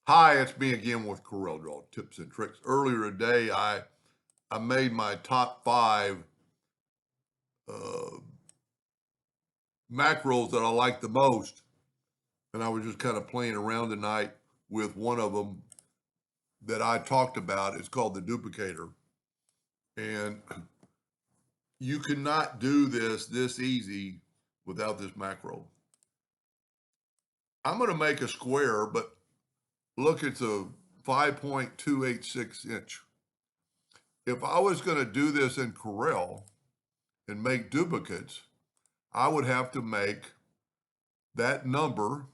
Hi, it's me again with Corel Draw Tips and Tricks. Earlier today, I made my top 5 uh, macros that I like the most, and I was just kind of playing around tonight with one of them that I talked about. It's called the duplicator, and you cannot do this easy without this macro. I'm going to make a square, but look, it's a 5.286 inch. If I was going to do this in Corel and make duplicates, I would have to make that number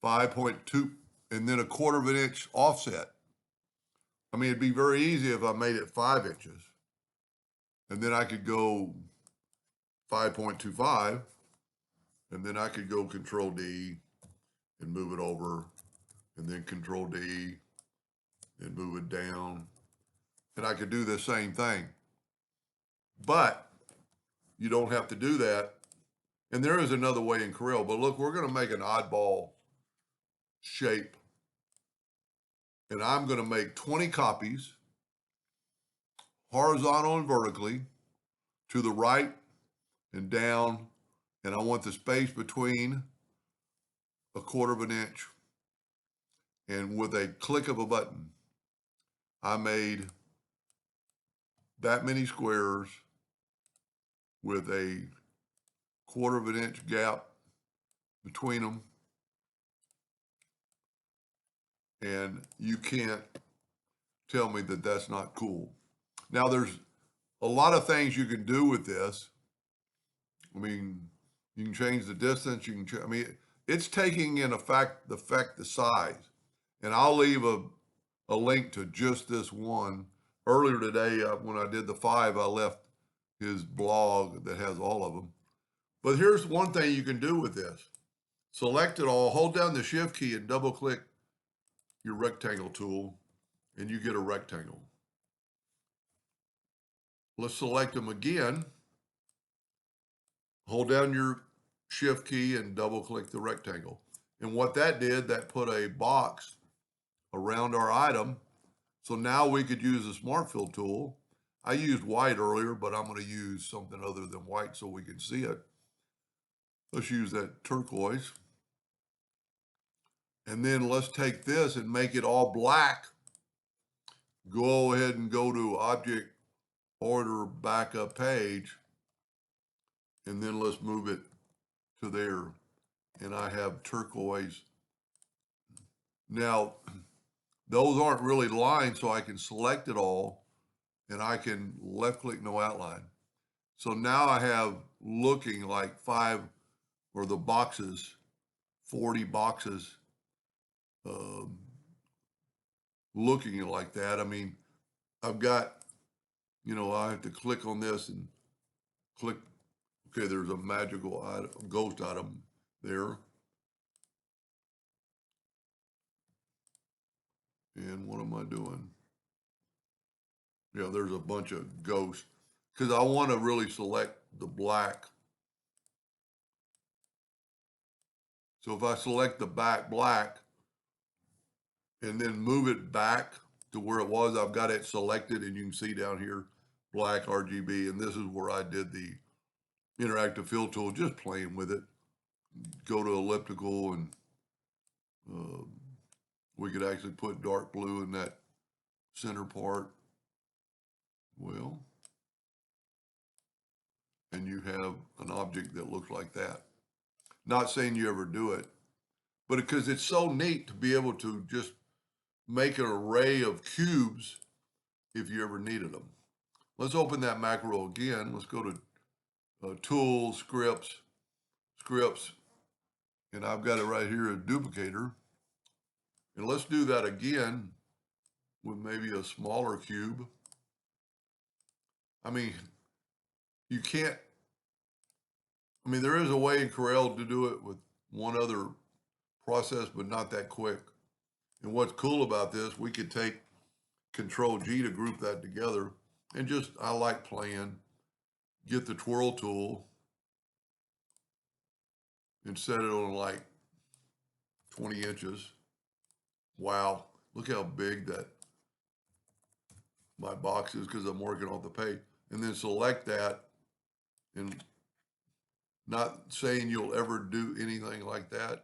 5.2 and then a quarter of an inch offset. I mean, it'd be very easy if I made it 5 inches. And then I could go 5.25, and then I could go Control D and move it over, and then Control D and move it down. And I could do the same thing. But you don't have to do that. And there is another way in Corel, but look, we're going to make an oddball shape. And I'm going to make 20 copies, horizontal and vertically, to the right and down. And I want the space between a quarter of an inch. And with a click of a button, I made that many squares with a quarter of an inch gap between them. And you can't tell me that that's not cool. Now, there's a lot of things you can do with this. I mean, you can change the distance. You can, I mean, it's taking in effect the size. And I'll leave a link to just this one. Earlier today, when I did the 5, I left his blog that has all of them. But here's one thing you can do with this. Select it all, hold down the shift key and double click your rectangle tool, and you get a rectangle. Let's select them again. Hold down your shift key and double click the rectangle. And what that did, that put a box around our item. So now we could use the Smart Fill tool. I used white earlier, but I'm going to use something other than white so we can see it. Let's use that turquoise. And then let's take this and make it all black. Go ahead and go to Object, Order, Backup Page. And then let's move it to there. And I have turquoise. Now, those aren't really lines, so I can select it all. And I can left click no outline. So now I have looking like 5 or the boxes, 40 boxes, um, looking like that. I mean, I've got, I have to click on this and click. Okay, there's a magical item, ghost item there. And what am I doing? Yeah, there's a bunch of ghosts because I want to really select the black. So if I select the back black and then move it back to where it was, I've got it selected, and you can see down here, black RGB, and this is where I did the interactive fill tool, just playing with it. Go to elliptical, and uh, we could actually put dark blue in that center part. Well, and you have an object that looks like that. Not saying you ever do it, but because it's so neat to be able to just make an array of cubes if you ever needed them. Let's open that macro again. Let's go to Tools, Scripts, and I've got it right here, a duplicator. And let's do that again with maybe a smaller cube. I mean, you can't, there is a way in Corel to do it with one other process, but not that quick. And what's cool about this, we could take Control G to group that together, and just, I like playing, get the twirl tool and set it on like 20 inches. Wow, look how big that my box is because I'm working off the page. And then select that, and not saying you'll ever do anything like that,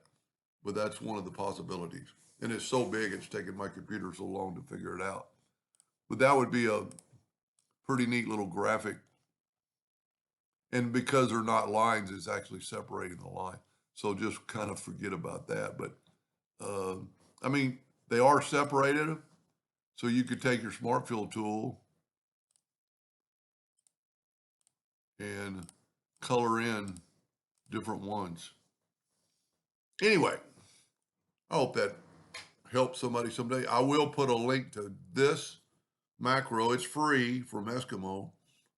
but that's one of the possibilities. And it's so big, it's taken my computer so long to figure it out. But that would be a pretty neat little graphic. And because they're not lines, it's actually separating the line. So just kind of forget about that. But uh, I mean, they are separated. So you could take your smart fill tool and color in different ones. Anyway, I hope that helps somebody someday. I will put a link to this macro. It's free from Eskimo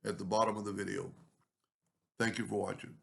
at the bottom of the video. Thank you for watching.